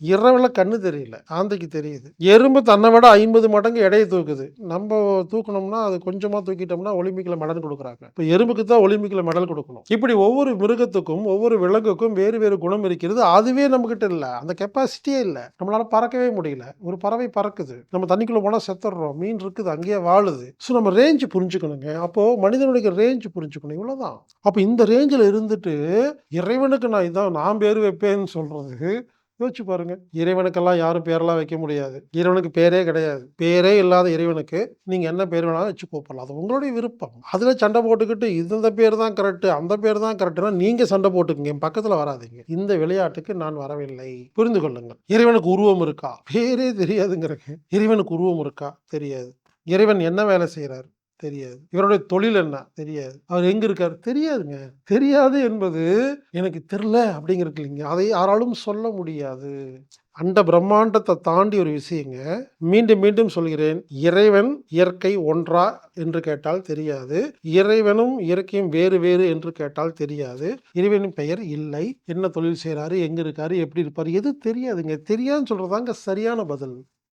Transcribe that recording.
இரவுல கண்ணு தெரியல. ஆந்தைக்கு தெரியுது. எறும்பு தன்னை விட 50 மடங்கு எடைய தூக்குது. நம்ப தூக்குனோம்னா, அது கொஞ்சமா தூக்கிட்டோம்னா ஒலிம்பிக்ல மெடல் குடுக்குறாங்க. இப்ப எறும்புக்கு தான் ஒலிம்பிக்ல மெடல் குடுக்கணும். இப்படி ஒவ்வொரு மிருகத்துக்கும், ஒவ்வொரு விலங்குக்கும் வேறு வேறு குணம் இருக்கிறது. அதுவே நம்மகிட்ட இல்ல. அந்த கெப்பாசிட்டியே இல்ல. நம்மளால பறக்கவே முடியல. ஒரு பறவை பறக்குது. நம்ம தண்ணிக்குள்ள போனா செத்துடுறோம். மீன் இருக்குது, அங்கேயே வாழுது. ஸோ நம்ம ரேஞ்ச் புரிஞ்சுக்கணுங்க. அப்போ மனிதனுடைய ரேஞ்ச் புரிஞ்சுக்கணும். இவ்வளோதான். அப்ப இந்த ரேஞ்சுல இருந்துட்டு, இறைவனுக்கு நான் இதான் நான் பேரு வைப்பேன்னு சொல்றது யோசிச்சு பாருங்க. இறைவனுக்கெல்லாம் யாரும் பேரெல்லாம் வைக்க முடியாது. இறைவனுக்கு பேரே கிடையாது. பேரே இல்லாத இறைவனுக்கு நீங்க என்ன பேர் வேணாலும் வச்சு கூப்பிடலாம். அது உங்களுடைய விருப்பம். அதுல சண்டை போட்டுக்கிட்டு இந்த பேர் தான் கரெக்ட், அந்த பேர் தான் கரெக்ட்னா நீங்க சண்டை போட்டுக்கங்க. என் பக்கத்துல வராதீங்க. இந்த விளையாட்டுக்கு நான் வரவில்லை. புரிந்து கொள்ளுங்கள். இறைவனுக்கு உருவம் இருக்கா? பேரே தெரியாதுங்கிறங்க. இறைவனுக்கு உருவம் இருக்கா? தெரியாது. இறைவன் என்ன வேலை செய்றாரு? தெரியாது. இவருடைய தொழில் என்ன? தெரியாது. அவர் எங்க இருக்காரு? தெரியாதுங்க. தெரியாது என்பது எனக்கு தெர்ல அப்படிங்கிறது இல்லைங்க. அதை யாராலும் சொல்ல முடியாது. அண்ட பிரம்மாண்டத்த தாண்டி ஒரு விஷயங்க. மீண்டும், மீண்டும் சொல்கிறேன். இறைவன், இயற்கை ஒன்றா என்று கேட்டால் தெரியாது. இறைவனும், இயற்கையும் வேறு, வேறு என்று கேட்டால் தெரியாது. இறைவனின் பெயர் இல்லை. என்ன தொழில் செய்றாரு? எங்க இருக்காரு? எப்படி இருப்பாரு? எது தெரியாதுங்க. தெரியாதுன்னு சொல்றது தாங்க சரியான பதில்.